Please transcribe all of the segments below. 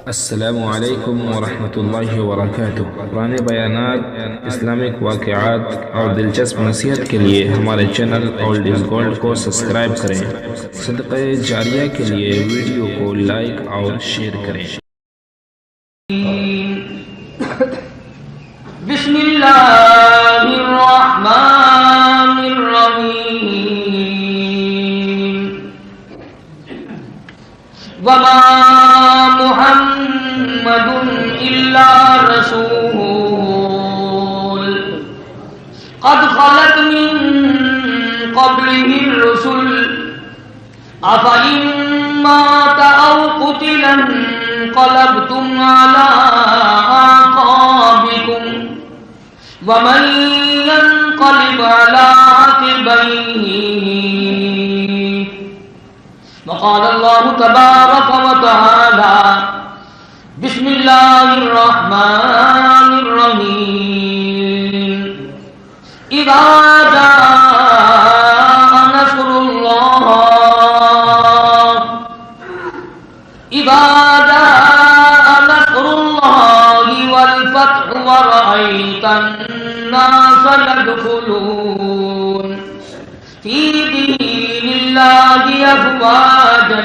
السلام علیکم ورحمۃ اللہ وبرکاتہ۔ پرانے بیانات، اسلامک واقعات اور دلچسپ نصیحت کے لیے ہمارے چینل اولڈ از گولڈ کو سبسکرائب کریں۔ صدقہ جاریہ کے لیے ویڈیو کو لائک اور شیئر کریں۔ بسم اللہ الرحمن الرحیم۔ وما محمد الا رسول قد خلت من قبله الرسل افإن مات او قتل انقلبتم على اعقابكم ومن ينقلب على عقبيه وقال الله تبارك وتعالى بسم الله الرحمن الرحيم إذا جاء نصر الله والفتح ورأيت الناس يدخلون في دين الله أفواجا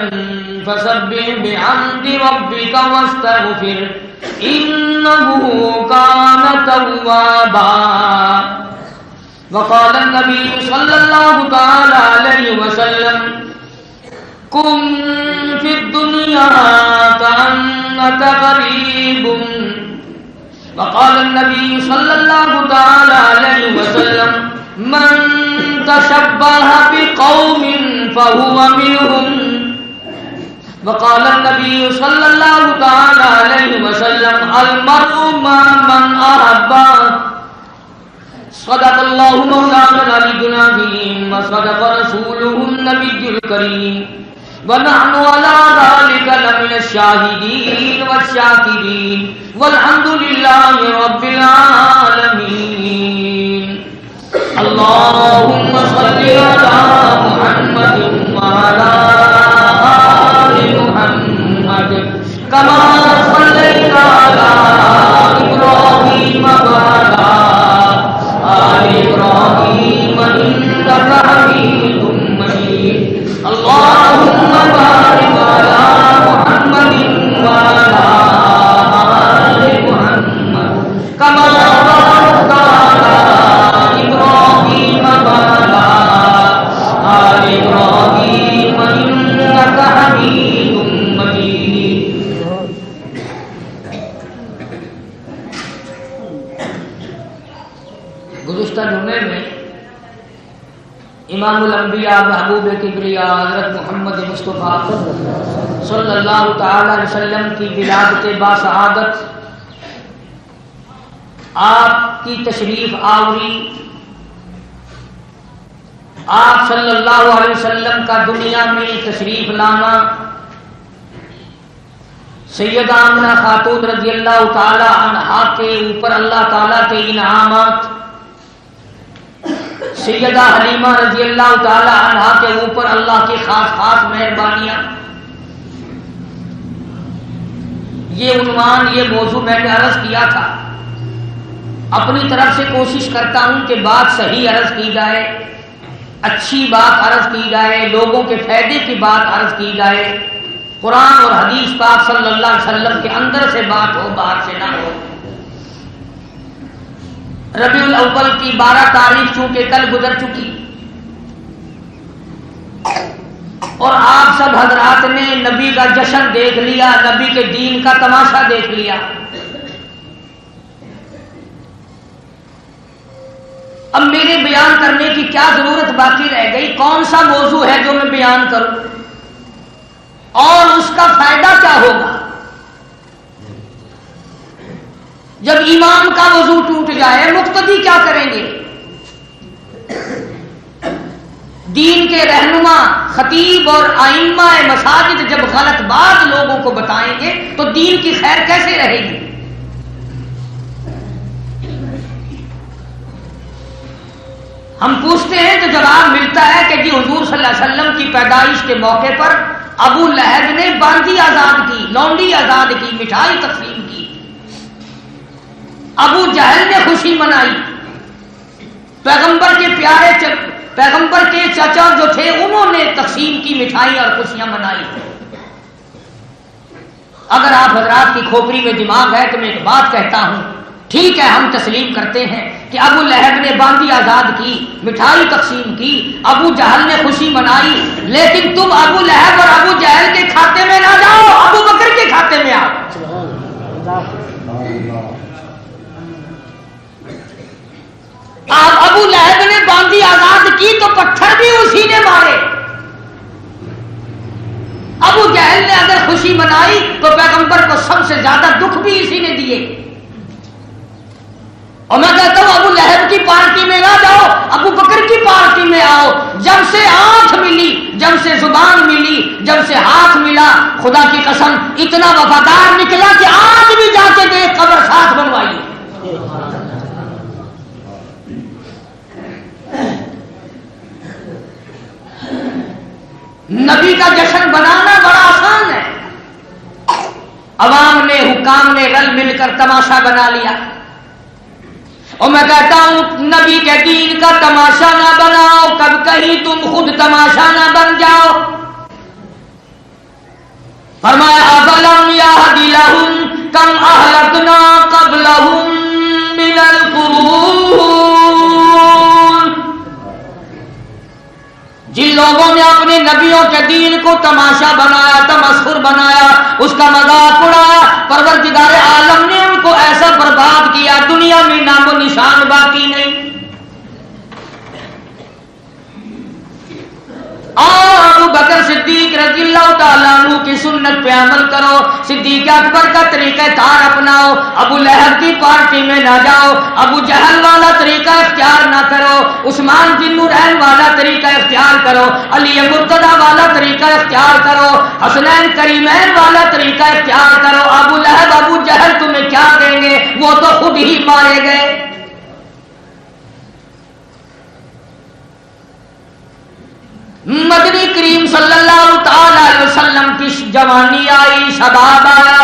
فسبح بحمد ربك واستغفر إنه كان توابا وقال النبي صلى الله تعالى عليه وسلم كن في الدنيا كأنك غريب وقال النبي صلى الله تعالى عليه وسلم من تشبه بقوم فهو منهم وقال النبي صلى الله تعالى عليه وسلم المرء مع من أحب صدق الله مولانا العلي العظيم وصدق رسوله النبي الكريم ونحن على ذلك لمن الشاهدين والشاكرين والحمد لله رب العالمين اللهم صل على محمد وعلى آل محمد كما صليت على إبراهيم وعلى آل إبراهيم إنك حميد مجيد اللهم بارك على محمد وعلى آل محمد كما باركت على إبراهيم وعلى آل إبراهيم إنك حميد مجيد گزشتہ جمعے میں امام الانبیاء محبوب کبریا حضرت محمد مصطفیٰ صلی اللہ تعالی علیہ وسلم کی ولادت باسعادت آپ کی تشریف آوری، آپ صلی اللہ علیہ وسلم کا دنیا میں تشریف لانا، سیدہ آمنہ خاتون رضی اللہ تعالی عنہا کے اوپر اللہ تعالیٰ کے انعامات، سیدہ حلیمہ رضی اللہ تعالی عنہا کے اوپر اللہ کی خاص خاص مہربانیاں، یہ عنوان، یہ موضوع میں نے عرض کیا تھا۔ اپنی طرف سے کوشش کرتا ہوں کہ بات صحیح عرض کی جائے، اچھی بات عرض کی جائے، لوگوں کے فائدے کی بات عرض کی جائے، قرآن اور حدیث پاک صلی اللہ علیہ وسلم کے اندر سے بات ہو، باہر سے نہ ہو۔ ربیع الاول کی 12 تاریخ چونکہ کل گزر چکی اور آپ سب حضرات نے نبی کا جشن دیکھ لیا، نبی کے دین کا تماشا دیکھ لیا۔ اب میرے بیان کرنے کی کیا ضرورت باقی رہ گئی؟ کون سا موضوع ہے جو میں بیان کروں اور اس کا فائدہ کیا ہوگا؟ جب امام کا وضو ٹوٹ جائے مقتدی کیا کریں گے؟ دین کے رہنما خطیب اور ائمہ مساجد جب غلط بات لوگوں کو بتائیں گے تو دین کی خیر کیسے رہے گی؟ ہم پوچھتے ہیں تو جواب ملتا ہے کہ جی حضور صلی اللہ علیہ وسلم کی پیدائش کے موقع پر ابو لہب نے باندھی آزاد کی، لونڈی آزاد کی، مٹھائی تقسیم کی، ابو جہل نے خوشی منائی، پیغمبر کے چچا جو تھے انہوں نے تقسیم کی مٹھائی اور خوشیاں منائی۔ اگر آپ حضرات کی کھوپڑی میں دماغ ہے تو میں ایک بات کہتا ہوں، ٹھیک ہے ہم تسلیم کرتے ہیں کہ ابو لہب نے باندھی آزاد کی، مٹھائی تقسیم کی، ابو جہل نے خوشی منائی، لیکن تم ابو لہب اور ابو جہل کے کھاتے میں نہ جاؤ، ابو بکر کے کھاتے میں آؤ۔ آپ ابو لہب نے باندھی آزاد کی تو پتھر بھی اسی نے مارے، ابو جہل نے اگر خوشی منائی تو پیغمبر کو سب سے زیادہ دکھ بھی اسی نے دیے۔ اور میں کہتا ہوں ابو لہب کی پارٹی میں نہ جاؤ، ابو بکر کی پارٹی میں آؤ۔ جب سے آنکھ ملی، جب سے زبان ملی، جب سے ہاتھ ملا، خدا کی قسم اتنا وفادار نکلا کہ آج بھی جا کے دیکھ قبر ساتھ بنوائی۔ نبی کا جشن بنانا بڑا آسان ہے، عوام نے حکام نے رل مل کر تماشا بنا لیا۔ اور میں کہتا ہوں نبی کے دین کا تماشا نہ بناؤ، کب کہیں تم خود تماشا نہ بن جاؤ۔ فرمایا افلم یہد لہم کم اہلکنا قبلہم من القرون، جن لوگوں نے اپنے نبیوں کے دین کو تماشا بنایا، تمسخر بنایا، اس کا مذاق اڑایا، پروردگار عالم نے ان کو ایسا برباد کیا دنیا میں نام و نشان باقی نہیں۔ ابو بکر صدیق رضی اللہ تعالیٰ عنہ کی سنت پہ عمل کرو، صدیق اکبر کا طریقہ کار اپناؤ، ابو لہب کی پارٹی میں نہ جاؤ، ابو جہل والا طریقہ اختیار نہ کرو، عثمان بن نورین والا طریقہ اختیار کرو، علی مرتضیٰ والا طریقہ اختیار کرو، حسنین کریمین والا طریقہ اختیار کرو۔ ابو لہب ابو جہل تمہیں کیا دیں گے، وہ تو خود ہی مارے گئے۔ مدنی کریم صلی اللہ تعالی علیہ وسلم کی جوانی آئی، شباب آیا،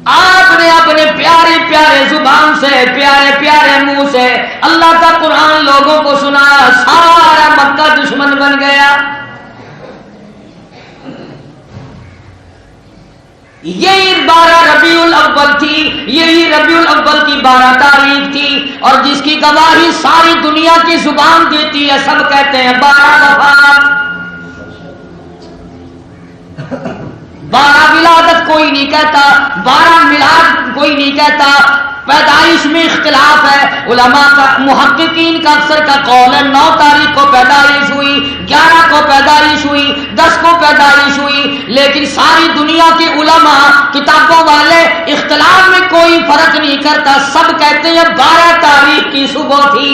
آپ نے اپنے پیارے پیارے زبان سے، پیارے پیارے منہ سے اللہ کا قرآن لوگوں کو سنایا، سارا مکہ دشمن بن گیا۔ یہی 12 ربیع الاول تھی، یہی ربیع الاول کی 12 تاریخ تھی، اور جس کی گواہی ساری دنیا کی زبان دیتی ہے، سب کہتے ہیں 12 دفعہ۔ 12 ولادت کوئی نہیں کہتا، 12 میلاد کوئی نہیں کہتا، پیدائش میں اختلاف ہے، علماء کا محققین کا اکثر کا قول ہے 9 تاریخ کو پیدائش ہوئی، 11 کو پیدائش ہوئی، 10 کو پیدائش ہوئی، لیکن ساری دنیا کے علماء کتابوں والے اختلاف میں کوئی فرق نہیں کرتا، سب کہتے ہیں 12 تاریخ کی صبح تھی۔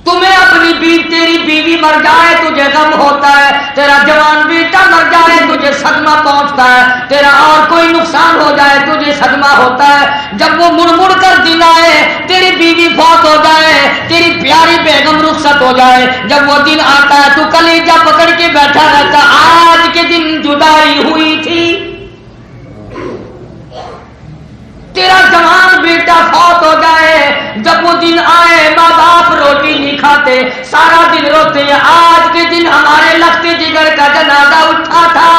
تمہیں اپنی تیری بیوی مر جائے تجھے غم ہوتا ہے، تیرا جوان بیٹا مر جائے تجھے صدمہ پہنچتا ہے، تیرا اور کوئی نقصان ہو جائے تجھے صدمہ ہوتا ہے۔ جب وہ مڑ مڑ کر دن آئے، تیری بیوی فوت ہو جائے، تیری پیاری بیگم رخصت ہو جائے، جب وہ دن آتا ہے تو کلیجہ پکڑ کے بیٹھا رہتا، آج کے دن جدائی ہوئی تھی۔ تیرا جوان بیٹا فوت ہو جائے، جب وہ دن آئے، ماں باپ روٹی نہیں کھاتے، سارا دن روتے ہیں، آج کے دن ہمارے لخت جگر کا جنازہ اٹھا تھا۔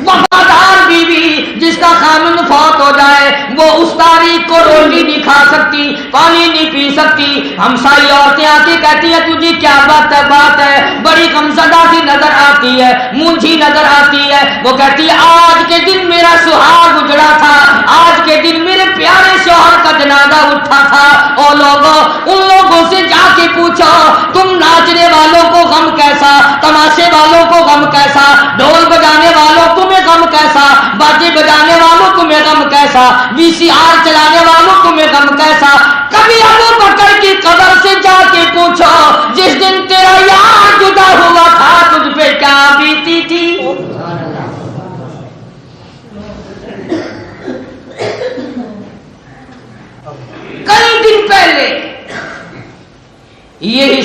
وفادار بیوی جس کا خامن فوت ہو جائے، وہ اس تاریخ کو روٹی نہیں کھا سکتی، پانی نہیں پی سکتی، ہمسائی عورتیں آ کے کہتی ہیں تجھے کیا بات ہے، بڑی غمزدہ سی نظر آتی ہے، مونجھی نظر آتی ہے، وہ کہتی ہے آج کے دن میرا سہاگ اجڑا تھا، آج کے دن میرے پیارے شوہر کا جنازہ اٹھا تھا۔ اور لوگوں، ان لوگوں سے جا کے پوچھو تم ناچنے والوں کو غم کیسا، تماشے والوں کو غم کیسا، ڈھول بجانے والوں تمہیں غم کیسا، باجے بجانے والوں تمہیں غم کیسا، VCR چلانے والوں تمہیں غم کیسا۔ کبھی ابو بکر کی قبر سے جا کے پوچھو جس دن تیرا یار جدا ہوا تھا تجھ پہ کیا بیتی تھی۔ کئی دن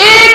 1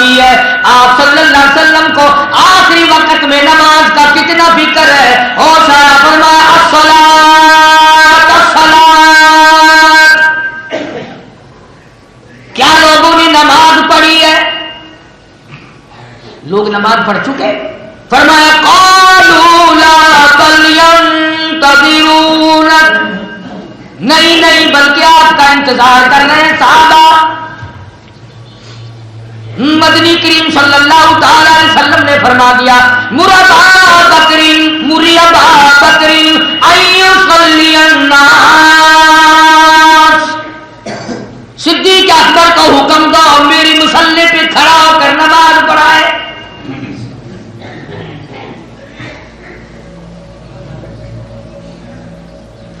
فرماتی ہے آپ صلی اللہ علیہ وسلم کو آخری وقت میں نماز کا کتنا فکر ہے. اور سارا فرمایا الصلاۃ الصلاۃ. کیا لوگوں نے نماز پڑھی ہے؟ لوگ نماز پڑھ چکے. فرمایا قالوا لا بل ينتظرون. نہیں بلکہ آپ کا انتظار کر رہے ہیں صحابہ. مدنی کریم صلی اللہ تعالی علیہ وسلم نے فرما دیا مرابا بکرین ان يصلي الناس. صدیق اکبر کو حکم دو میری مصلی پہ کھڑا ہو کر نماز پڑھائے.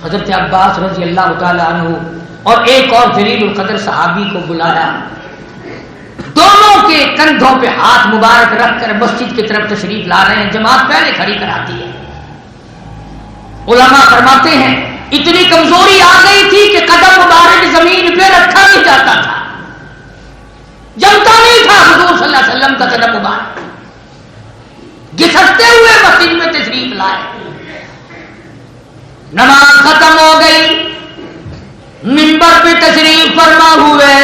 حضرت عباس رضی اللہ تعالی عنہ اور ایک اور جلیل القدر صحابی کو بلایا. دونوں کے کندھوں پہ ہاتھ مبارک رکھ کر مسجد کی طرف تشریف لا رہے ہیں. جماعت پہلے کھڑی کراتی ہے. علماء فرماتے ہیں اتنی کمزوری آ گئی تھی کہ قدم مبارک زمین پہ رکھا نہیں جاتا تھا, جمتا نہیں تھا حضور صلی اللہ علیہ وسلم کا قدم مبارک. گھسٹتے ہوئے مسجد میں تشریف لائے. نماز ختم ہو گئی. منبر پہ تشریف فرما ہوئے.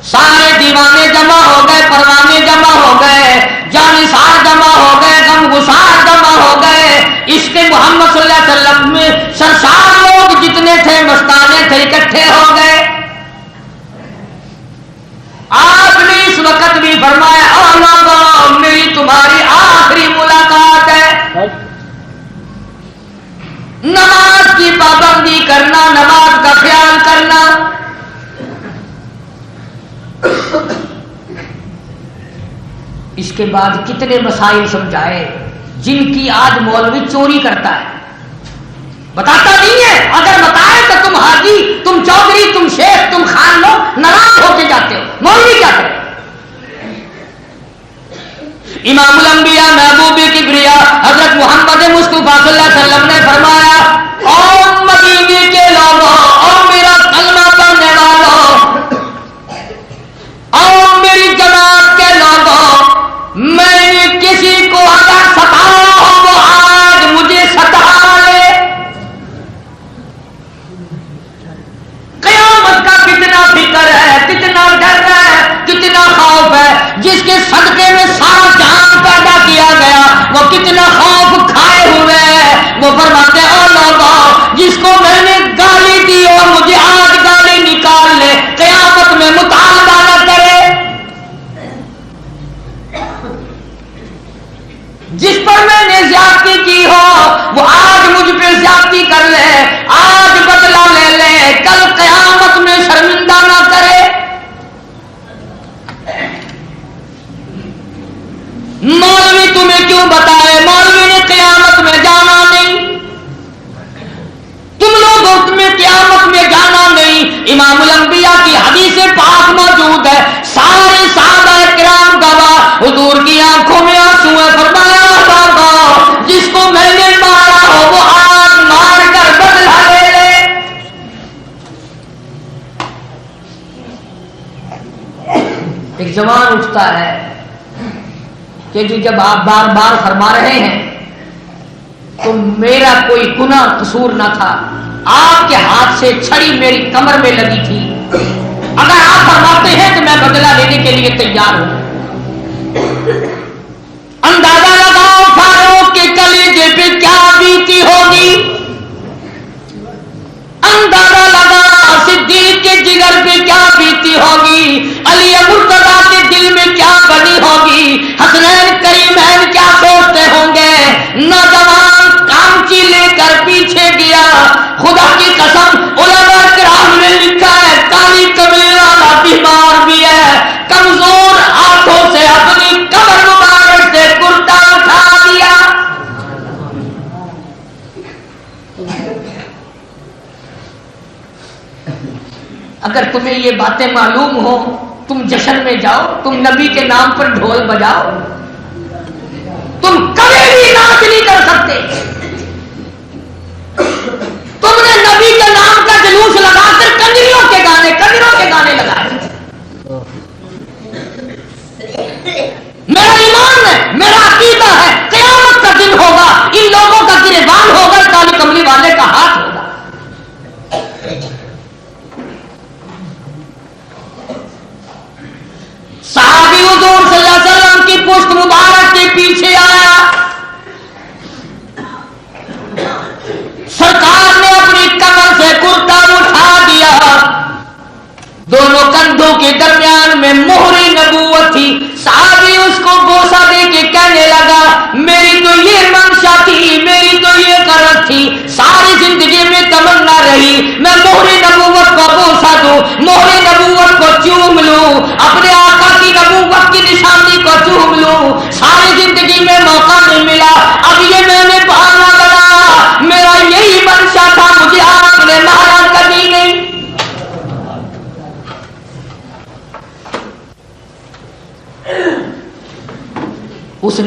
سارے دیوانے جمع ہو گئے, پروانے جمع ہو گئے, جانثار جمع ہو گئے, غمگسار جمع ہو گئے. عشق محمد صلی اللہ علیہ وسلم میں سرشار لوگ جتنے تھے, مستانے تھے, اکٹھے ہو گئے. آپ نے اس وقت بھی فرمایا میری تمہاری آخری ملاقات ہے. نماز کی پابندی کرنا, نماز کا خیال کرنا. اس کے بعد کتنے مسائل سمجھائے جن کی آج مولوی چوری کرتا ہے, بتاتا نہیں ہے. اگر بتائے تو تم حاجی, تم چودھری, تم شیخ, تم خان لوگ ناراض ہو کے جاتے ہو. مولوی کیا کرے؟ امام الانبیاء محبوب کبریا حضرت محمد مصطفیٰ صلی اللہ علیہ وسلم نے فرمایا او مدینے کے لوگوں, او میرا کلمہ پڑھنے والوں, او میری جماعت کے لوگوں, میں کسی کو اگر ستایا ہو وہ آج مجھے ستا لے. قیامت کا کتنا فکر ہے, کتنا ڈر ہے, کتنا خوف ہے. جس کے صدقے میں سارا جہان پیدا کیا گیا وہ کتنا خوف کھائے ہوئے ہے. وہ فرماتے او لوگوں, جس کو میں نے گالی دی اور مجھے آج گالی نکال لے, قیامت میں مطالبہ نہ کرے. جس پر میں نے زیادتی کی ہو وہ آج مجھ پہ زیادتی کر لے, آج بدلہ لے لے, کل قیامت میں شرمندہ نہ کرے. مولوی تمہیں کیوں بتائے, مولوی نے قیامت میں جانا نہیں, تم لوگوں میں قیامت میں جانا نہیں. امام الانبیاء کی حدیث پاک موجود ہے, سارے صحابہ کرام گواہ, حضور کی آنکھوں میں آنسو ہے. فرمایا جس کو میں نے مارا ہو وہ آج مار کر بدلہ لے لے. ایک جوان اٹھتا ہے کہ جب آپ بار بار فرما رہے ہیں تو میرا کوئی گناہ قصور نہ تھا, آپ کے ہاتھ سے چھڑی میری کمر میں لگی تھی. اگر آپ فرماتے ہیں تو میں بدلہ لینے کے لیے تیار ہوں. اندازہ لگاؤ فاروق کے کلیجے پہ کیا بیتی ہوگی, اندازہ لگا صدیق کے جگر پہ کیا بیتی ہوگی, علی مرتضیٰ کے دل میں کیا بنی ہوگی, حسنین کریمین کیا سوچتے ہوں گے. نوجوان کامچی لے کر پیچھے گیا. خدا کی قسم علماء کرام نے لکھا ہے کالی کمر والا بیمار بھی ہے, کمزور ہاتھوں سے اپنی کمر مبارک سے کرتا اٹھا دیا. اگر تمہیں یہ باتیں معلوم ہو تم جشن میں جاؤ, تم نبی کے نام پر ڈھول بجاؤ, تم کبھی بھی ناچ نہیں کر سکتے. تم نے نبی کے نام کا جلوس لگا کر کنجریوں کے گانے لگائے.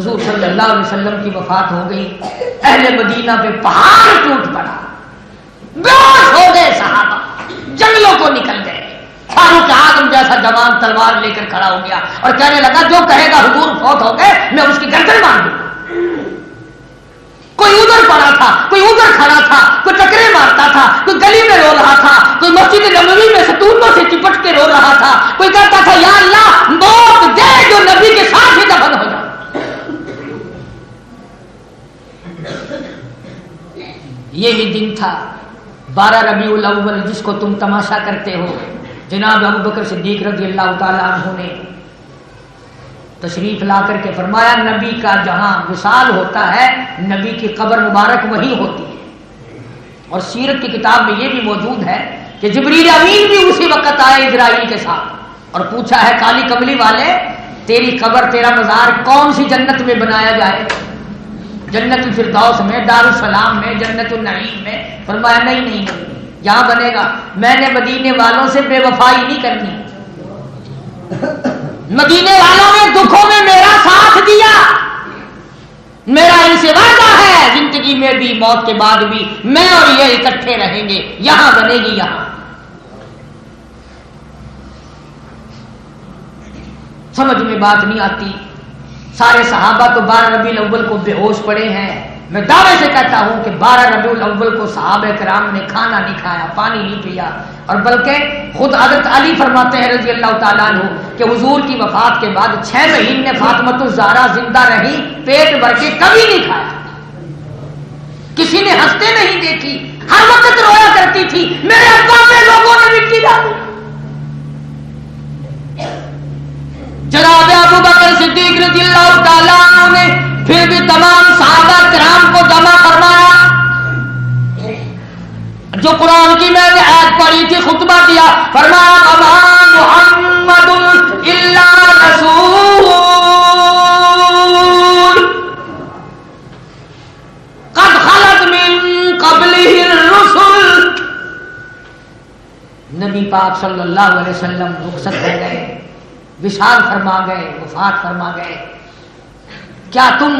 حضور صلی اللہ علیہ وسلم کی وفات ہو گئی، اہل مدینہ پہ پہاڑ ٹوٹ پڑا، بے ہوش ہو گئے صحابہ، جنگلوں کو نکل گئے۔ فاروق اعظم جیسا جوان تلوار لے کر کھڑا ہو گیا اور کہنے لگا جو کہے گا حضور فوت ہو گئے میں اس کی گردن مار دوں۔ کوئی ادھر پڑا تھا، کوئی ادھر کھڑا تھا، کوئی ٹکرے مارتا تھا، کوئی گلی میں رو رہا تھا، کوئی مسجد نبوی میں ستونوں سے چپٹ کے رو رہا تھا، کوئی کہتا تھا یا اللہ موت دے جو نبی کے ساتھ ہی دفن ہو جائے۔ یہ بھی دن تھا 12 ربیع الاول جس کو تم تماشا کرتے ہو۔ جناب ابوبکر صدیق رضی اللہ تعالی عنہ نے تشریف لا کر کے فرمایا نبی کا جہاں وصال ہوتا ہے نبی کی قبر مبارک وہی ہوتی ہے، اور سیرت کی کتاب میں یہ بھی موجود ہے کہ جبریل امین بھی اسی وقت آئے اسرائیل کے ساتھ اور پوچھا ہے کالی کملی والے تیری قبر تیرا مزار کون سی جنت میں بنایا جائے؟ جنت الفردوس میں، دار السلام میں، جنت النعیم میں؟ فرمایا نہیں یہاں بنے گا۔ میں نے مدینے والوں سے بے وفائی نہیں کرنی، مدینے والوں نے دکھوں میں میرا ساتھ دیا، میرا ان سے وعدہ ہے زندگی میں بھی موت کے بعد بھی میں اور یہ اکٹھے رہیں گے، یہاں بنے گی یہاں۔ سمجھ میں بات نہیں آتی، سارے صحابہ تو 12 ربیع الاول کو بے ہوش پڑے ہیں۔ میں دعوے سے کہتا ہوں کہ 12 ربیع الاول کو صحابہ کرام نے کھانا نہیں کھایا، پانی نہیں پیا، اور بلکہ خود حضرت علی فرماتے ہیں رضی اللہ تعالیٰ عنہ کہ حضور کی وفات کے بعد 6 مہینے فاطمۃ الزہرا زندہ رہی، پیٹ بھر کے کبھی نہیں کھایا، کسی نے ہنستے نہیں دیکھی، ہر وقت رویا کرتی تھی میرے ابا پہ لوگوں نے مٹی ڈالی۔ جناب ابوبکر صدیق رضی اللہ تعالیٰ عنہ نے پھر بھی تمام صحابہ کرام کو جمع فرمایا، جو قرآن کی میں نے آیت پڑھی تھی خطبہ دیا، فرمایا وما محمد الا رسول قد خلت من قبلہ الرسل۔ نبی پاک صلی اللہ علیہ وسلم رخصت ہو گئے، وصال فرما گئے، وفات فرما گئے، کیا تم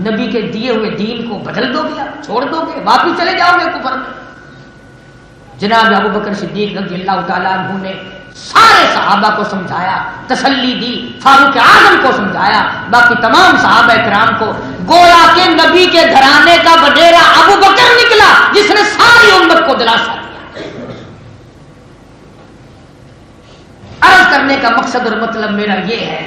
نبی کے دیے ہوئے دین کو بدل دو گے، چھوڑ دو گے، واپس چلے جاؤ گے کفر میں؟ جناب ابوبکر صدیق رضی اللہ تعالیٰ عنہ نے سارے صحابہ کو سمجھایا، تسلی دی، فاروق اعظم کو سمجھایا، باقی تمام صحابہ کرام کو، گویا کہ نبی کے گھرانے کا وڈیرا ابوبکر نکلا جس نے ساری امت کو دلاسا دیا۔ عرض کرنے کا مقصد اور مطلب میرا یہ ہے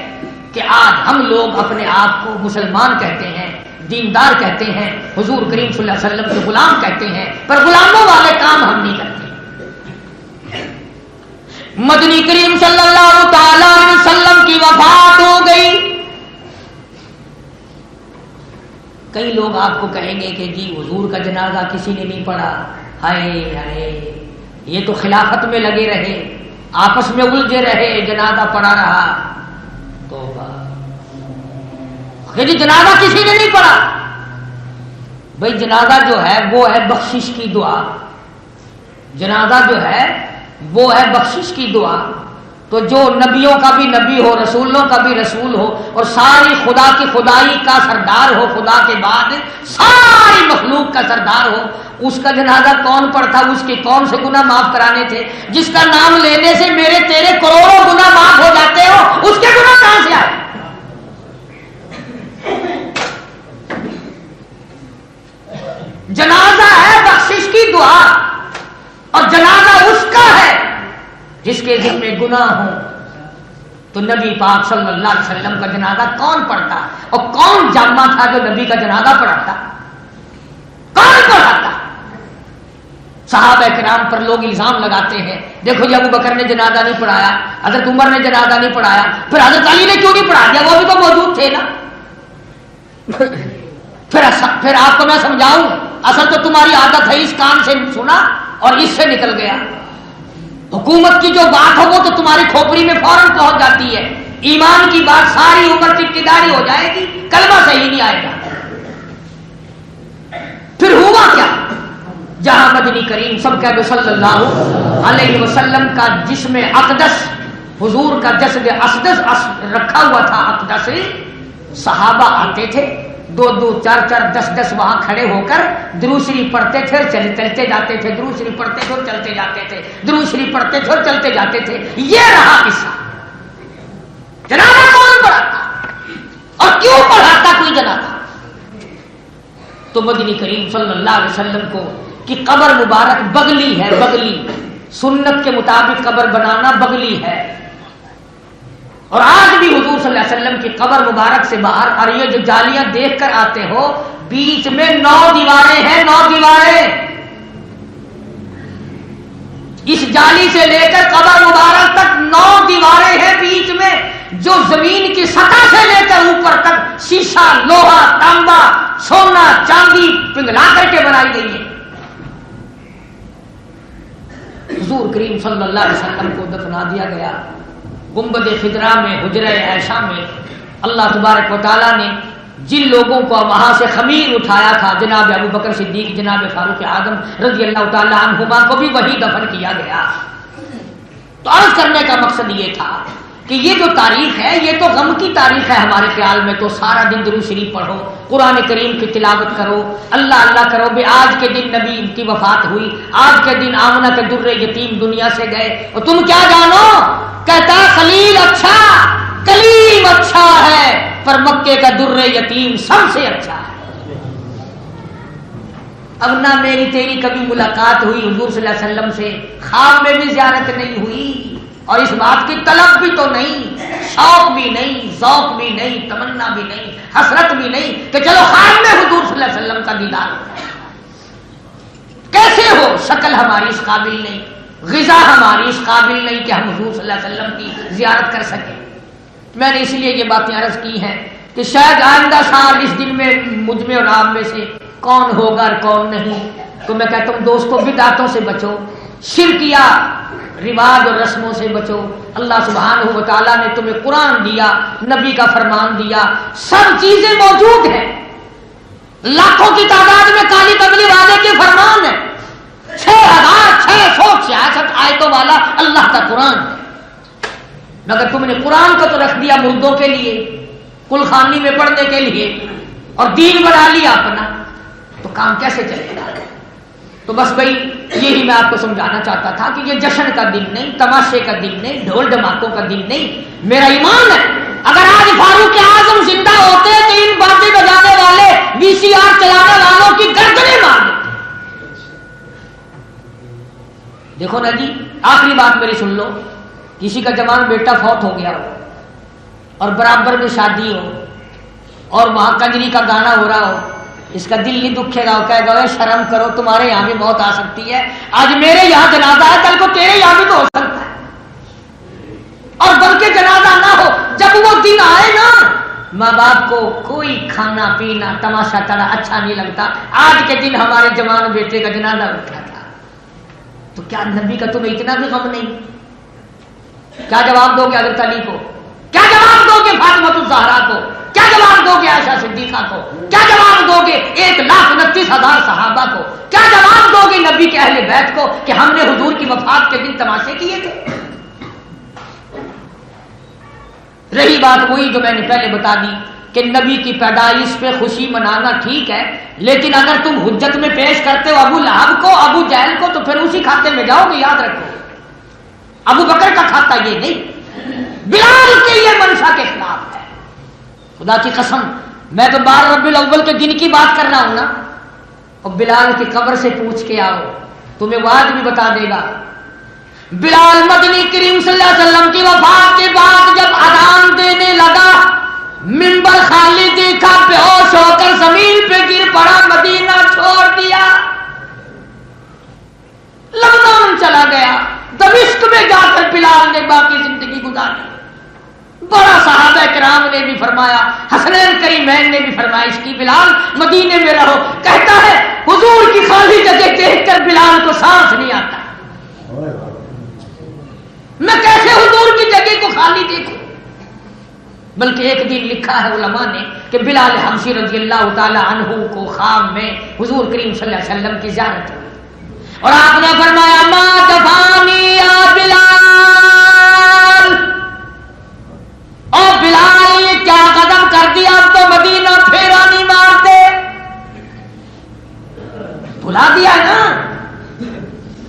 کہ آج ہم لوگ اپنے آپ کو مسلمان کہتے ہیں، دیندار کہتے ہیں، حضور کریم صلی اللہ علیہ وسلم کے غلام کہتے ہیں، پر غلاموں والے کام ہم نہیں کرتے۔ مدنی کریم صلی اللہ تعالی علیہ وسلم کی وفات ہو گئی، کئی لوگ آپ کو کہیں گے کہ جی حضور کا جنازہ کسی نے نہیں پڑھا، ہائے ہائے یہ تو خلافت میں لگے رہے، آپس میں الجھے رہے، جنازہ پڑھا رہا۔ توبہ، جی جنازہ کسی نے نہیں پڑھا۔ بھائی جنازہ جو ہے وہ ہے بخشش کی دعا، جنازہ جو ہے وہ ہے بخشش کی دعا۔ تو جو نبیوں کا بھی نبی ہو، رسولوں کا بھی رسول ہو، اور ساری خدا کی خدائی کا سردار ہو، خدا کے بعد ساری مخلوق کا سردار ہو، اس کا جنازہ کون پڑھتا؟ اس کے کون سے گناہ معاف کرانے تھے؟ جس کا نام لینے سے میرے تیرے کروڑوں گناہ معاف ہو جاتے ہو، اس کے گناہ کہاں سے آئے؟ جنازہ ہے بخشش کی دعا، اور جنازہ اس کا ہے جس کے دل میں گناہ ہوں۔ تو نبی پاک صلی اللہ علیہ وسلم کا جنازہ کون پڑھتا، اور کون جامع تھا جو نبی کا جنازہ پڑھاتا؟ کون پڑھاتا؟ صحابہ کرام پر لوگ الزام لگاتے ہیں، دیکھو جی ابو بکر نے جنازہ نہیں پڑھایا، حضرت عمر نے جنازہ نہیں پڑھایا، پھر حضرت علی نے کیوں نہیں پڑھا دیا؟ وہ بھی تو موجود تھے نا۔ پھر آپ کو میں سمجھاؤں، اصل تو تمہاری عادت ہے اس کان سے سنا اور اس سے نکل گیا۔ حکومت کی جو بات ہو وہ تو تمہاری کھوپڑی میں فوراً پہنچ جاتی ہے، ایمان کی بات ساری عمر کی ابتدائی ہو جائے گی، کلمہ صحیح نہیں آئے گا۔ پھر ہوا کیا؟ جہاں مدنی کریم سب کہتے صلی اللہ علیہ وسلم کا جسم اقدس، حضور کا جسد اقدس رکھا ہوا تھا، اقدس صحابہ آتے تھے 2-2 4-4 10-10 وہاں کھڑے ہو کر درود شریف پڑھتے تھے اور چلتے جاتے تھے، درود شریف پڑھتے تھے اور چلتے جاتے تھے، درود شریف پڑھتے تھے اور چلتے جاتے تھے. یہ رہا قصہ. جنازہ کون پڑھاتا اور کیوں پڑھاتا کوئی جنازہ؟ تو مدنی کریم صلی اللہ علیہ وسلم کو کی قبر مبارک بغلی ہے، بغلی سنت کے مطابق قبر بنانا بغلی ہے. اور آج بھی حضور صلی اللہ علیہ وسلم کی قبر مبارک سے باہر، اور یہ جو جالیاں دیکھ کر آتے ہو، بیچ میں 9 دیواریں ہیں، 9 دیواریں. اس جالی سے لے کر قبر مبارک تک 9 دیواریں ہیں بیچ میں، جو زمین کی سطح سے لے کر اوپر تک شیشہ، لوہا، تانبا، سونا، چاندی پنگھلا کر کے بنائی گئی ہے. حضور کریم صلی اللہ علیہ وسلم کو دفنا دیا گیا گنبد خضرا میں، حجرہ عائشہ میں. اللہ تبارک و تعالیٰ نے جن لوگوں کو وہاں سے خمیر اٹھایا تھا، جناب ابو بکر صدیق، جناب فاروق اعظم رضی اللہ تعالیٰ عنہما کو بھی وہی دفن کیا گیا. تو عرض کرنے کا مقصد یہ تھا کہ یہ جو تاریخ ہے یہ تو غم کی تاریخ ہے ہمارے خیال میں. تو سارا دن درود شریف پڑھو، قرآن کریم کی تلاوت کرو، اللہ اللہ کرو. بے آج کے دن نبی کی وفات ہوئی، آج کے دن آمنہ کے در یتیم دنیا سے گئے، اور تم کیا جانو؟ کہتا خلیل اچھا، کلیم اچھا ہے، پر مکے کا در یتیم سب سے اچھا ہے. اب نہ میری تیری کبھی ملاقات ہوئی حضور صلی اللہ علیہ وسلم سے، خواب میں بھی زیارت نہیں ہوئی، اور اس بات کی طلب بھی تو نہیں، شوق بھی نہیں، ذوق بھی نہیں، تمنا بھی نہیں، حسرت بھی نہیں کہ چلو خواب میں حضور صلی اللہ علیہ وسلم کا دیدار ہو. کیسے ہو؟ شکل ہماری اس قابل نہیں، غذا ہماری اس قابل نہیں کہ ہم حضور صلی اللہ علیہ وسلم کی زیارت کر سکیں. میں نے اس لیے یہ باتیں عرض کی ہیں کہ شاید آئندہ سال اس دن میں مجھ میں اور آپ میں سے کون ہوگا اور کون نہیں. تو میں کہتا ہوں دوستو، بدعتوں سے بچو، شرکیہ رواج اور رسموں سے بچو. اللہ سبحانہ و تعالیٰ نے تمہیں قرآن دیا، نبی کا فرمان دیا، سب چیزیں موجود ہیں. لاکھوں کی تعداد میں کالی کملی والے کے فرمان ہیں، 6666 آیتوں والا اللہ کا قرآن ہے. مگر تم نے قرآن کو تو رکھ دیا مردوں کے لیے، کل خانی میں پڑھنے کے لیے، اور دین بنا لیا اپنا. تو کام کیسے چلے گا؟ تو بس بھائی یہی میں آپ کو سمجھانا چاہتا تھا کہ یہ جشن کا دن نہیں، تماشے کا دن نہیں، ڈھول ڈھماکوں کا دن نہیں. میرا ایمان ہے اگر آج فاروق اعظم زندہ ہوتے تو ان باتیں بجانے والے، VCR چلانے والوں کی گردنیں مار دیتے. دیکھو نا جی، آخری بات میری سن لو. کسی کا جوان بیٹا فوت ہو گیا ہو اور برابر میں شادی ہو اور وہاں کنجری کا گانا ہو رہا ہو، اس کا دل نہیں دکھے گا، کہے گا شرم کرو، تمہارے یہاں بھی موت آ سکتی ہے. آج میرے یہاں جنازہ ہے، کل کو تیرے یہاں بھی تو ہو سکتا ہے. اور بلکہ جنازہ نہ ہو، جب وہ دن آئے نا، ماں باپ کو کوئی کھانا پینا تماشا کرنا اچھا نہیں لگتا. آج کے دن ہمارے جوان بیٹے کا جنازہ اٹھا تھا، تو کیا نبی کا تمہیں اتنا بھی غم نہیں؟ کیا جواب دو گے حضرت علی کو؟ کیا جواب دو گے فاطمہ الزہرا کو؟ کیا جواب دو گے عائشہ صدیقہ کو؟ کیا جواب دو گے 1,29,000 صحابہ کو؟ کیا جواب دو گے نبی کے اہل بیت کو کہ ہم نے حضور کی وفات کے دن تماشے کیے تھے؟ رہی بات وہی جو میں نے پہلے بتا دی کہ نبی کی پیدائش پہ خوشی منانا ٹھیک ہے، لیکن اگر تم حجت میں پیش کرتے ہو ابو لہب کو، ابو جہل کو، تو پھر اسی کھاتے میں جاؤ گے. یاد رکھو، ابو بکر کا کھاتا یہ نہیں، بلال کے یہ منشا کے خلاف ہے. خدا کی قسم میں تو 12 ربیع الاول کے دن کی بات کر رہا ہوں نا. اور بلال کی قبر سے پوچھ کے آؤ، تمہیں وہ آج بھی بتا دے گا. بلال مدنی کریم صلی اللہ علیہ وسلم کی وفات کے بعد جب اذان دینے لگا، منبر خالی دیکھا، بے ہوش ہو کر زمین پہ گر پڑا، مدینہ چھوڑ دیا، لبنان چلا گیا. دمشق میں جا کر بلال نے باقی زندگی گزاری. بڑا صحابہ کرام نے بھی فرمایا، حسنین کریمین نے بھی فرمائش کی، بلال مدینے میں رہو. کہتا ہے حضور کی خالی جگہ دیکھ کر بلال کو سانس نہیں آتا. میں کیسے حضور کی جگہ کو خالی دیکھوں؟ بلکہ ایک دن لکھا ہے علماء نے کہ بلال حبشی رضی اللہ تعالی عنہ کو خواب میں حضور کریم صلی اللہ علیہ وسلم کی زیارت ہوئی، اور آپ نے فرمایا ما جفانی یا بلال، اور بلال یہ کیا قدم کر دیا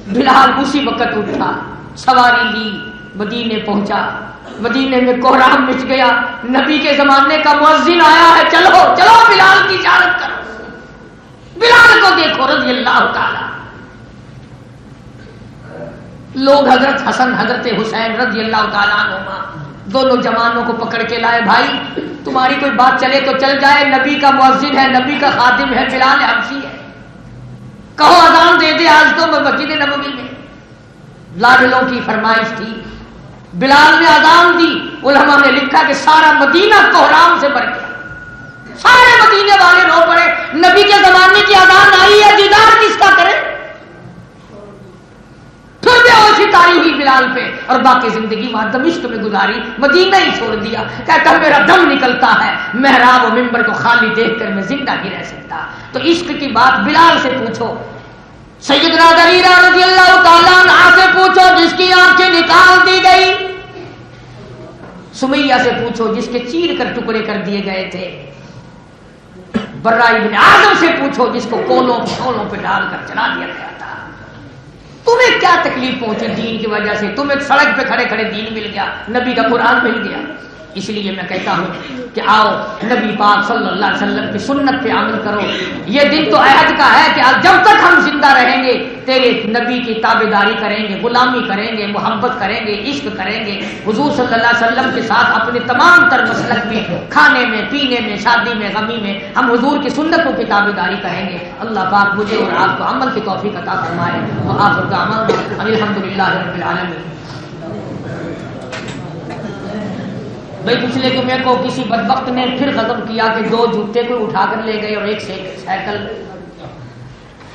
بلال اسی وقت اٹھا، سواری لی، مدینے پہنچا، مدینے میں کوہرام مچ گیا، نبی کے زمانے کا مؤذن آیا ہے، چلو چلو بلال کی اجازت کرو، بلال کو دیکھو رضی اللہ تعالی۔ لوگ حضرت حسن حضرت حسین رضی اللہ تعالیٰ عنہما دونوں جوانوں کو پکڑ کے لائے، بھائی تمہاری کوئی بات چلے تو چل جائے، نبی کا مؤذن ہے، نبی کا خادم ہے، بلال حبشی ہے، کہو اذان دے دے آج تو مسجد نبوی میں۔ لاڈلوں کی فرمائش تھی، بلال نے اذان دی، علماء نے لکھا کہ سارا مدینہ کوہرام سے بھر گیا، سارے مدینے والے رو پڑے، نبی کے زمانے کی اذان آئی ہے، دیدار کس کا کرے؟ پھر بھی اوشی تاری ہوئی بلال پہ، اور باقی زندگی وہاں دمشق میں گزاری، مدینہ ہی چھوڑ دیا، کہتا میرا دم نکلتا ہے، محراب و منبر کو خالی دیکھ کر میں زندہ نہیں رہ سکتا۔ تو عشق کی بات بلال سے پوچھو، سیدنا دریرہ رضی اللہ تعالیٰ عنہ سے پوچھو جس کی آنکھیں نکال دی گئی، سمیہ سے پوچھو جس کے چیر کر ٹکڑے کر دیے گئے تھے، برا ابن عازب سے پوچھو جس کو کولوں پہ ڈال کر چلا دیا گیا تھا۔ تمہیں کیا تکلیف پہنچی دین کی وجہ سے؟ تمہیں سڑک پہ کھڑے کھڑے دین مل گیا، نبی کا قرآن مل گیا۔ اس لیے میں کہتا ہوں کہ آؤ نبی پاک صلی اللہ علیہ وسلم کی سنت پہ عمل کرو۔ یہ دن تو عہد کا ہے کہ جب تک ہم زندہ رہیں گے تیرے نبی کی تابعداری کریں گے، غلامی کریں گے، محبت کریں گے، عشق کریں گے، حضور صلی اللہ علیہ وسلم کے ساتھ اپنے تمام تر مسلک میں، کھانے میں، پینے میں، شادی میں، غمی میں ہم حضور کی سنتوں کی تابعداری کریں گے۔ اللہ پاک مجھے اور آپ کو عمل کی توفیق عطا فرمائے۔ وآخر دعوانا الحمدللہ رب العالمین۔ بھائی پچھلے جمعے کو کسی بدبخت نے پھر غضب کیا کہ 2 جوتے کو اٹھا کر لے گئے اور 1 سائیکل۔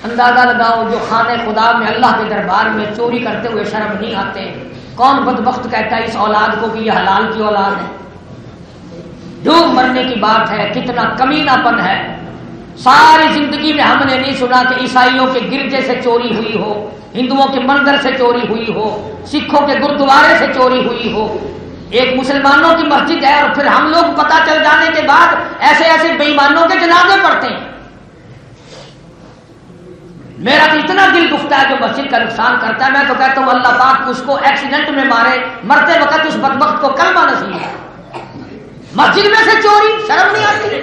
اندازہ لگاؤ جو خانہ خدا میں اللہ کے دربار میں چوری کرتے ہوئے شرم نہیں آتے، کون بدبخت کہتا ہے اس اولاد کو کہ یہ حلال کی اولاد ہے؟ جو مرنے کی بات ہے، کتنا کمینہ پن ہے۔ ساری زندگی میں ہم نے نہیں سنا کہ عیسائیوں کے گرجے سے چوری ہوئی ہو، ہندوؤں کے مندر سے چوری ہوئی ہو، سکھوں کے گردوارے سے چوری ہوئی ہو۔ ایک مسلمانوں کی مسجد ہے اور پھر ہم لوگ پتہ چل جانے کے بعد ایسے ایسے بے ایمانوں کے جنازے پڑھتے ہیں۔ میرا تو اتنا دل دکھتا ہے جو مسجد کا نقصان کرتا ہے، میں تو کہتا ہوں اللہ پاک اس کو ایکسیڈنٹ میں مارے، مرتے وقت اس بدبخت کو کلمہ نصیب ہے۔ مسجد میں سے چوری، شرم نہیں آتی؟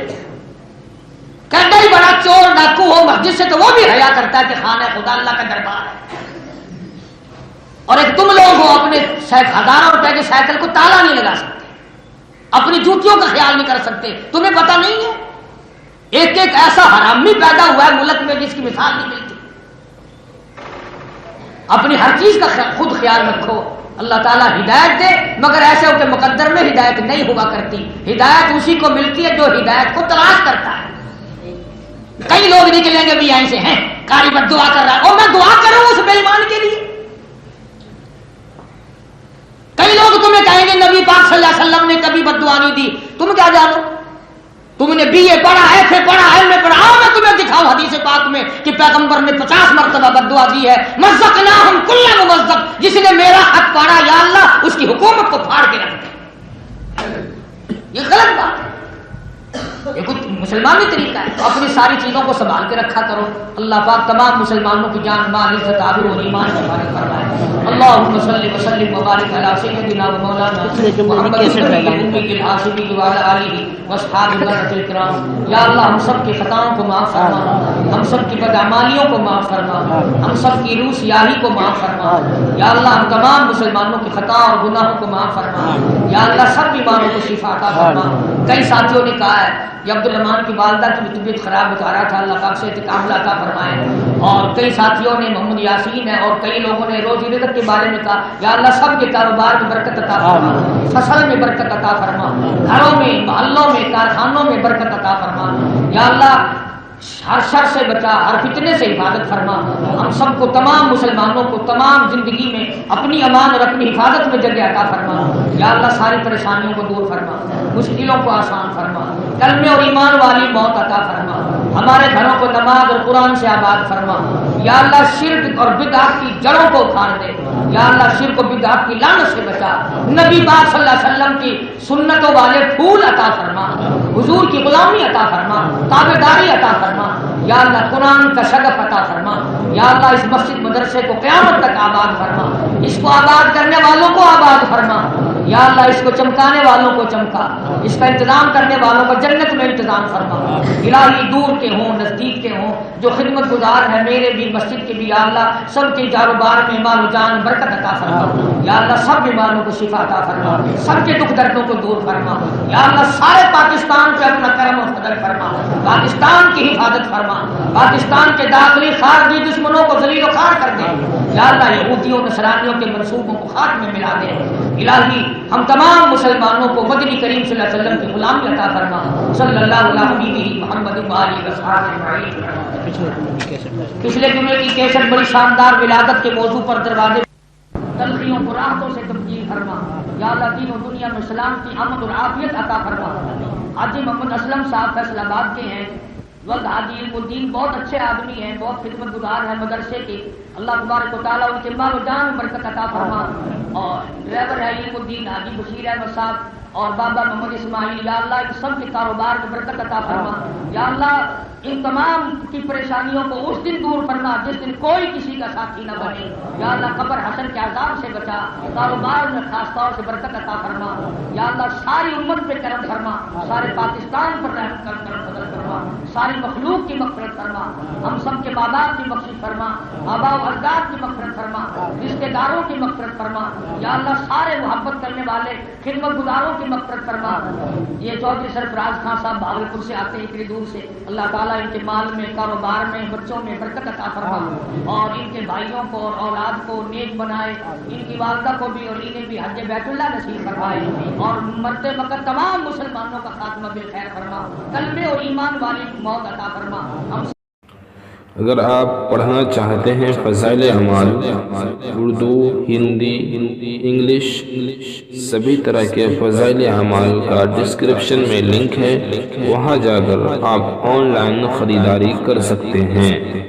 کہتا ہی بڑا چور ڈاکو ہو مسجد سے تو وہ بھی حیا کرتا ہے کہ خانہ خدا اللہ کا دربار ہے، اور ایک تم لوگ ہو اپنے ہزاروں روپے کے سائیکل کو تالا نہیں لگا سکتے، اپنی جوتیوں کا خیال نہیں کر سکتے، تمہیں پتہ نہیں ہے؟ ایک ایک ایسا حرامی پیدا ہوا ہے ملک میں جس کی مثال نہیں ملتی۔ اپنی ہر چیز کا خود خیال رکھو۔ اللہ تعالیٰ ہدایت دے، مگر ایسے ہو کہ مقدر میں ہدایت نہیں ہوا کرتی، ہدایت اسی کو ملتی ہے جو ہدایت کو تلاش کرتا ہے۔ کئی لوگ نکلیں گے بھی ایسے ہیں، قاری بد دعا کر رہا ہے، اور میں دعا کروں اس بے ایمان کے لیے؟ کئی لوگ تمہیں کہیں گے نبی پاک صلی اللہ علیہ وسلم نے کبھی بد دعا نہیں دی، تم کیا جانو؟ تم نے BA پڑھا، FA پڑھا، MA پڑھا، آؤ میں تمہیں دکھاؤں حدیث پاک میں کہ پیغمبر نے 50 مرتبہ بد دعا دی ہے۔ مزقناہم کل ممزق، جس نے میرا حق پاڑا یا اللہ اس کی حکومت کو پھاڑ کے رکھ دے۔ یہ غلط بات ہے، یہ کچھ مسلمانی طریقہ ہے، تو اپنی ساری چیزوں کو سنبھال کے رکھا کرو۔ اللہ پاک تمام مسلمانوں کی جان مال عزت آبرو اور ایمان کو حفاظت فرمائے۔ اللہم صلی وسلم وبارک علی سیدنا و مولانا محمد النبی الحاشمی وعلی آلہ واصحابہ البررۃ الکرام۔ یا اللہ ہم سب کی خطاؤں کو معاف فرما، ہم سب کی بداعمالیوں کو معاف فرما، ہم سب کی روح سیاہی کو معاف فرما۔ یا اللہ ہم تمام مسلمانوں کی خطا اور گناہوں کو معاف فرما۔ یا اللہ سب بیماروں کو شفا عطا فرما۔ کئی ساتھیوں نے کہا ہے کہ عبدالرحمان کی والدہ کی طبیعت خراب بتا رہا تھا، اللہ پاک سے کاملہ عطا فرمائے۔ اور کئی ساتھیوں نے محمد یاسین ہے اور کئی لوگوں نے روزی رزق کے بارے میں کہا، یا اللہ سب کے کاروبار میں برکت عطا فرما، فصل میں برکت عطا فرما، گھروں میں، محلوں میں، کارخانوں میں برکت عطا فرما۔ یا اللہ ہر شر سے بچا، ہر فتنے سے حفاظت فرما۔ ہم سب کو، تمام مسلمانوں کو تمام زندگی میں اپنی امان اور اپنی حفاظت میں جگہ عطا فرما۔ یا اللہ ساری پریشانیوں کو دور فرما، مشکلوں کو آسان فرما، کلمے اور ایمان والی موت عطا فرما۔ ہمارے گھروں کو نماز اور قرآن سے آباد فرما۔ یا اللہ شرک اور بدعت کی جڑوں کو اکھاڑ دے۔ یا اللہ شرک و بدعت کی لعنت سے بچا، نبی پاک صلی اللہ علیہ وسلم کی سنتوں والے پھول عطا فرما، حضور کی غلامی عطا فرما، تابعداری عطا فرما۔ یا اللہ قرآن کا شغف عطا فرما، یا اللہ اس مسجد مدرسے کو قیامت تک آباد فرما، اس کو آباد کرنے والوں کو آباد فرما، یا اللہ اس کو چمکانے والوں کو چمکا، اس کا انتظام کرنے والوں کو جنت میں انتظام فرما۔ الہی دور کے ہوں نزدیک کے ہوں جو خدمت گزار ہیں میرے بھی مسجد کے بھی، یا اللہ سب کے کاروبار میں مال و جان برکت عطا فرما، یا اللہ سب بیماروں کو شفا عطا فرما، سب کے دکھ دردوں کو دور فرما، یا اللہ سارے پاکستان پہ اپنا کرم و فضل فرما، پاکستان کی حفاظت فرما، پاکستان کے داخلی خارجی دشمنوں کو ذلیل و خوار کر دے، یا اللہ یہودیوں نصرانیوں کے منصوبوں کو خاک میں ملا دے۔ الہی ہم تمام مسلمانوں کو مدنی کریم صلی اللہ علیہ وسلم کی غلامی عطا فرما، صلی اللہ علیہ حبیبہ محمد وآلہ وصحبہ اجمعین۔ پچھلے جمعے کی کیسٹ بڑی شاندار ولادت کے موضوع پر دروازے تلخیوں کو راحتوں سے تبدیل فرما، یا اللہ دین و دنیا میں اسلام کی امن اور عافیت عطا فرما۔ حاجی محمد اسلم صاحب فیصل آباد کے ہیں، وقت حاجی علم الدین بہت اچھے آدمی ہیں، بہت خدمت گزار ہیں مدرسے کے، اللہ تبارک و تعالیٰ ان کے مال و جان میں برکت عطا فرما۔ اور ڈرائیور ہے علم الدین حاجی بشیر احمد صاحب اور بابا محمد اسماعیل، یا اللہ ان سب کے کاروبار میں برکت عطا فرما، یا اللہ ان تمام کی پریشانیوں کو اس دن دور کرنا جس دن کوئی کسی کا ساتھی نہ بنے، یا اللہ قبر حشر کے عذاب سے بچا، کاروبار میں خاص طور سے برکت عطا فرما، یا اللہ ساری امت پہ کرم فرما، سارے پاکستان پر رحم کرم فضل فرما، ساری مخلوق کی مغفرت فرما، ہم سب کے ماں باپ کی بخشش فرما، آباء و اجداد کی مغفرت فرما، رشتہ داروں کی مغفرت فرما، یا اللہ سارے محبت کرنے والے خدمت گزاروں کی مغفرت فرما۔ یہ چودھری سرفراز خان صاحب بھاگلپور سے آتے ہیں اتنی دور سے، اللہ تعالیٰ ان کے مال میں کاروبار میں بچوں میں برکت عطا فرما، اور ان کے بھائیوں کو اور اولاد کو نیک بنائے، ان کی والدہ کو بھی اور انہیں بھی حج بیت اللہ نصیب فرمائے، اور مرتے وقت تمام مسلمانوں کا خاتمہ بالخیر فرما، کلمے اور ایمان والی موت عطا فرما۔ ہم اگر آپ پڑھنا چاہتے ہیں فضائل اعمال اردو، ہندی، انگلش، سبھی طرح کے فضائل اعمال کا ڈسکرپشن میں لنک ہے، وہاں جا کر آپ آن لائن خریداری کر سکتے ہیں۔